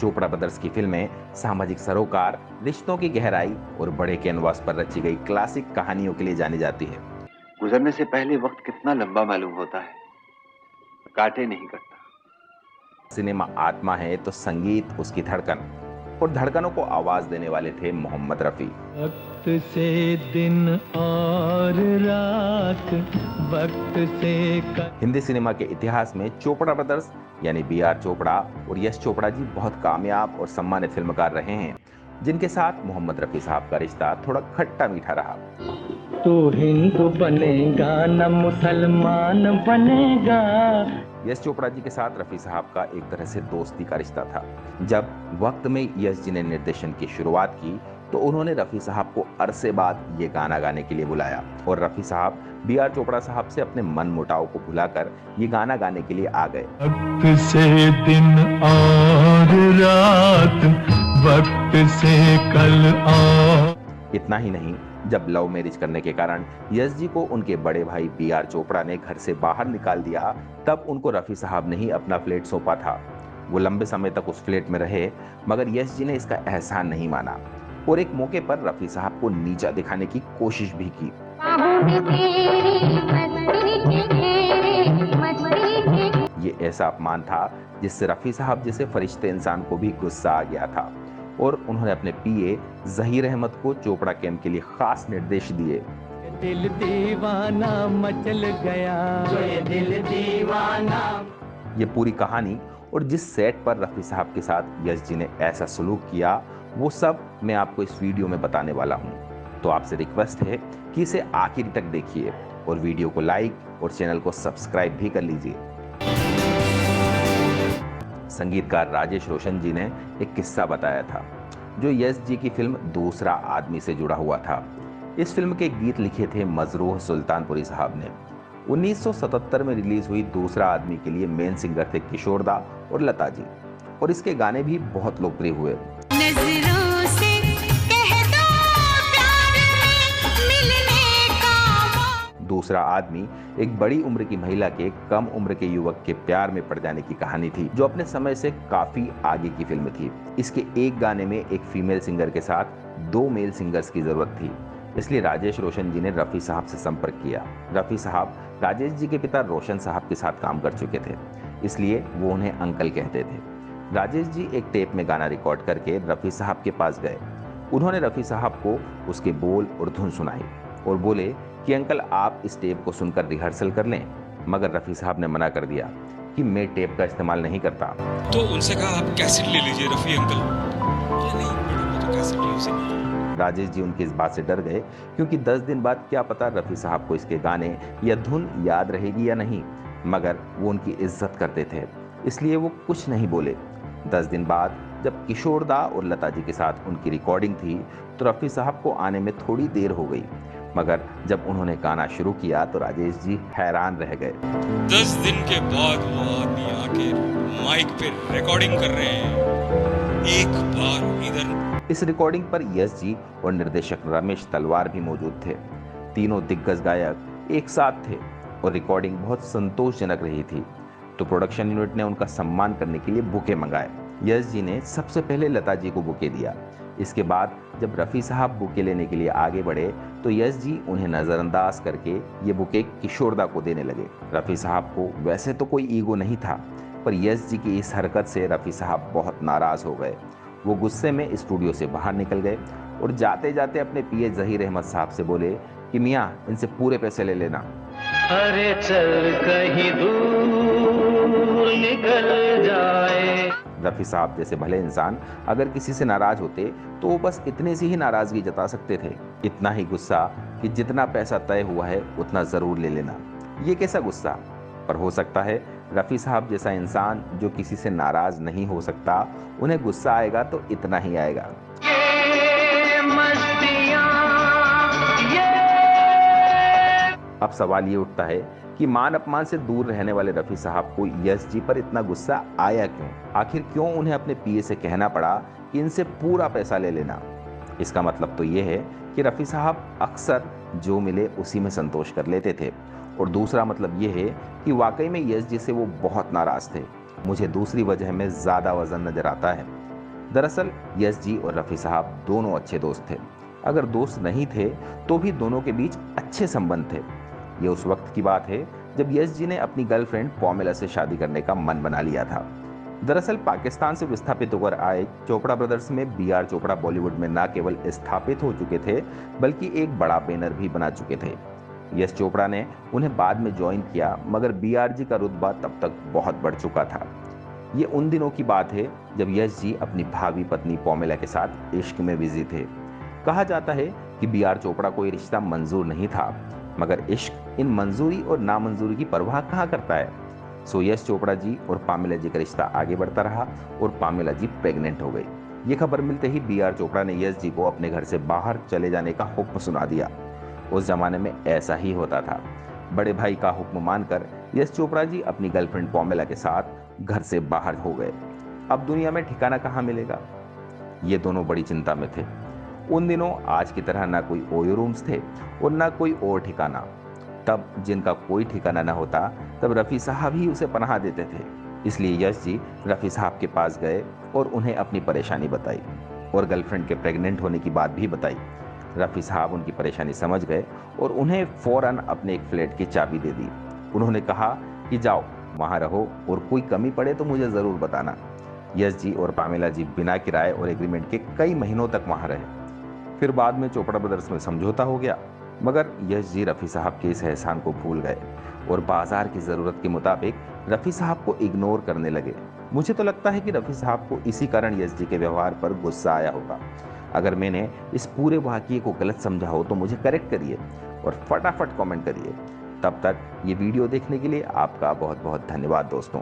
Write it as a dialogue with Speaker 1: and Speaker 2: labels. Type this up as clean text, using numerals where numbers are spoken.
Speaker 1: Chopra brothers की फिल्में सामाजिक सरोकार, रिश्तों की गहराई और बड़े कैनवास पर रची गई क्लासिक कहानियों के लिए जानी जाती है।
Speaker 2: गुजरने से पहले वक्त कितना लंबा मालूम होता है, काटे नहीं करता।
Speaker 1: सिनेमा आत्मा है तो संगीत उसकी धड़कन, और धड़कनों को आवाज देने वाले थे मोहम्मद रफी।
Speaker 3: वक्त से दिन और रात, वक्त से
Speaker 1: हिंदी सिनेमा के इतिहास में चोपड़ा ब्रदर्स यानी बी.आर. चोपड़ा और यश चोपड़ा जी बहुत कामयाब और सम्मानित फिल्मकार रहे हैं, जिनके साथ मोहम्मद रफी साहब का रिश्ता थोड़ा खट्टा मीठा रहा।
Speaker 3: तू हिंदू बनेगा न मुसलमान बनेगा।
Speaker 1: यश चोपड़ा जी के साथ रफी साहब का एक तरह से दोस्ती का रिश्ता था। जब वक्त में यश जी ने निर्देशन की शुरुआत की तो उन्होंने रफी साहब को अरसे बाद ये गाना गाने के लिए बुलाया और रफी साहब बी.आर. चोपड़ा साहब से अपने मन मुटाव को भुलाकर ये गाना गाने के लिए आ गए।
Speaker 3: वक्त से दिन और रात, वक्त से कल और।
Speaker 1: इतना ही नहीं, जब लव मैरिज करने के कारण यश जी को उनके बड़े भाई बी.आर. चोपड़ा ने घर से बाहर निकाल दिया, तब उनको रफी साहब ने ही अपना फ्लैट सौंपा था। वो लंबे समय तक उस फ्लैट में रहे, मगर यश जी ने इसका एहसान नहीं माना और एक मौके पर रफी साहब को नीचा दिखाने की कोशिश भी की। ये ऐसा अपमान था जिससे रफी साहब जैसे फरिश्ते इंसान को भी गुस्सा आ गया था और उन्होंने अपने पीए जहीर अहमद को चोपड़ा कैंप के लिए खास निर्देश दिए।
Speaker 3: दिल दीवाना मचल गया, दिल दीवाना।
Speaker 1: ये पूरी कहानी और जिस सेट पर रफी साहब के साथ यश जी ने ऐसा सलूक किया, वो सब मैं आपको इस वीडियो में बताने वाला हूँ। तो आपसे रिक्वेस्ट है कि इसे आखिर तक देखिए और वीडियो को लाइक और चैनल को सब्सक्राइब भी कर लीजिए। संगीतकार राजेश रोशन जी ने एक किस्सा बताया था जो यश जी की फिल्म दूसरा आदमी से जुड़ा हुआ था। इस फिल्म के गीत लिखे थे मजरूह सुल्तानपुरी साहब ने। 1977 में रिलीज हुई दूसरा आदमी के लिए मेन सिंगर थे किशोर दा और लता जी, और इसके गाने भी बहुत लोकप्रिय हुए।
Speaker 4: नजरों से कह दो प्यार में मिलने का।
Speaker 1: दूसरा आदमी एक बड़ी उम्र की महिला के कम उम्र के युवक के प्यार में पड़ जाने की कहानी थी, जो अपने समय से काफी आगे की फिल्म थी। इसके एक गाने में एक फीमेल सिंगर के साथ 2 मेल सिंगर्स की जरूरत थी, इसलिए राजेश रोशन जी ने रफी साहब से संपर्क किया। रफी साहब राजेश जी के पिता रोशन साहब के साथ काम कर चुके थे, इसलिए वो उन्हें अंकल कहते थे। राजेश जी एक टेप में गाना रिकॉर्ड करके रफी साहब के पास गए। उन्होंने रफी साहब को उसके बोल और धुन सुनाई और बोले कि अंकल आप इस टेप को सुनकर रिहर्सल कर लें, मगर रफी साहब ने मना कर दिया कि मैं टेप का इस्तेमाल नहीं करता।
Speaker 5: तो उनसे कहा आप कैसेट ले लीजिए रफी अंकल। नहीं बेटा, मैं तो कैसेट ले सकता।
Speaker 1: राजेश जी उनकी इस बात से डर गए, क्योंकि 10 दिन बाद क्या पता रफी साहब को इसके गाने या धुन याद रहेगी या नहीं, मगर वो उनकी इज्जत करते थे, इसलिए वो कुछ नहीं बोले। 10 दिन बाद जब किशोर दा और लता जी के साथ उनकी रिकॉर्डिंग थी तो रफी साहब को आने में थोड़ी देर हो गई, मगर जब उन्होंने गाना शुरू किया तो राजेश जी हैरान रह गए।
Speaker 5: 10 दिन के बाद वो आदमी आके माइक पे रिकॉर्डिंग कर रहे हैं। एक बार इधर।
Speaker 1: इस रिकॉर्डिंग पर यश जी और निर्देशक रमेश तलवार भी मौजूद थे। तीनों दिग्गज गायक एक साथ थे और रिकॉर्डिंग बहुत संतोषजनक रही थी, तो प्रोडक्शन यूनिट ने उनका सम्मान करने के लिए बुके मंगाए। यश जी ने सबसे पहले लता जी को बुके दिया। इसके बाद जब रफी साहब बुके लेने के लिए आगे बढ़े तो यश जी उन्हें नजरअंदाज करके ये बुके किशोर दा को देने लगे। रफी साहब को वैसे तो कोई ईगो नहीं था, पर यश जी की इस हरकत से रफी साहब बहुत नाराज हो गए। वो गुस्से में स्टूडियो से बाहर निकल गए और जाते जाते अपने पीए जहीर अहमद साहब से बोले कि मियाँ इनसे पूरे पैसे ले लेना।
Speaker 3: अरे चल कहीं दूर निकल जाए।
Speaker 1: रफी साहब जैसे भले इंसान अगर किसी से नाराज होते तो वो बस इतने से ही नाराजगी जता सकते थे, इतना ही गुस्सा कि जितना पैसा तय हुआ है उतना जरूर ले लेना। ये कैसा गुस्सा? पर हो सकता है रफी साहब जैसा इंसान जो किसी से नाराज नहीं हो सकता, उन्हें गुस्सा आएगा तो इतना ही आएगा। अब सवाल ये उठता है कि मान अपमान से दूर रहने वाले रफी साहब को यश जी पर इतना गुस्सा आया क्यों? आखिर क्यों उन्हें अपने पीए से कहना पड़ा कि इनसे पूरा पैसा ले लेना? इसका मतलब तो ये है कि रफी साहब अक्सर जो मिले उसी में संतोष कर लेते थे। और दूसरा मतलब ये है कि वाकई में यश जी से वो बहुत नाराज थे। मुझे दूसरी वजह में ज़्यादा वजन नजर आता है। दरअसल यश जी और रफ़ी साहब दोनों अच्छे दोस्त थे। अगर दोस्त नहीं थे तो भी दोनों के बीच अच्छे संबंध थे। ये उस वक्त की बात है जब यश जी ने अपनी गर्लफ्रेंड पॉमेला से शादी करने का मन बना लिया था। दरअसल पाकिस्तान से विस्थापित होकर आए चोपड़ा ब्रदर्स में बी.आर. चोपड़ा बॉलीवुड में न केवल स्थापित हो चुके थे बल्कि एक बड़ा बैनर भी बना चुके थे। यश चोपड़ा ने उन्हें बाद में ज्वाइन किया, मगर बी.आर. जी का रुतबा तब तक बहुत बढ़ चुका था। ये उन दिनों की बात है जब यश जी अपनी भावी पत्नी पॉमेला के साथ इश्क में बिजी थे। कहा जाता है कि बी.आर. चोपड़ा को ये रिश्ता मंजूर नहीं था, मगर इश्क इन मंजूरी और नामंजूरी की परवाह कहाँ करता है। सो यश चोपड़ा जी और पामेला जी का रिश्ता आगे बढ़ता रहा और पामेला जी प्रेग्नेंट हो गई। ये खबर मिलते ही बी.आर. चोपड़ा ने यश जी को अपने घर से बाहर चले जाने का हुक्म सुना दिया। उस जमाने में ऐसा ही होता था। बड़े भाई का हुक्म मानकर यश चोपड़ा जी अपनी गर्लफ्रेंड पॉमेला के साथ घर से बाहर हो गए। अब दुनिया में ठिकाना कहाँ मिलेगा, ये दोनों बड़ी चिंता में थे। उन दिनों आज की तरह ना कोई ओयो रूम्स थे और ना कोई और ठिकाना। तब जिनका कोई ठिकाना ना होता तब रफ़ी साहब ही उसे पनाह देते थे। इसलिए यश जी रफ़ी साहब के पास गए और उन्हें अपनी परेशानी बताई और गर्लफ्रेंड के प्रेग्नेंट होने की बात भी बताई। रफ़ी साहब उनकी परेशानी समझ गए और उन्हें फ़ौरन अपने एक फ्लैट की चाबी दे दी। उन्होंने कहा कि जाओ वहाँ रहो और कोई कमी पड़े तो मुझे ज़रूर बताना। यश जी और पामेला जी बिना किराए और एग्रीमेंट के कई महीनों तक वहाँ रहे। फिर बाद में चोपड़ा ब्रदर्स में समझौता हो गया, मगर यश जी रफ़ी साहब के इस एहसान को भूल गए और बाजार की ज़रूरत के मुताबिक रफ़ी साहब को इग्नोर करने लगे। मुझे तो लगता है कि रफ़ी साहब को इसी कारण यश जी के व्यवहार पर गुस्सा आया होगा। अगर मैंने इस पूरे वाक़ये को गलत समझा हो तो मुझे करेक्ट करिए और फटाफट कमेंट करिए। तब तक ये वीडियो देखने के लिए आपका बहुत बहुत धन्यवाद दोस्तों।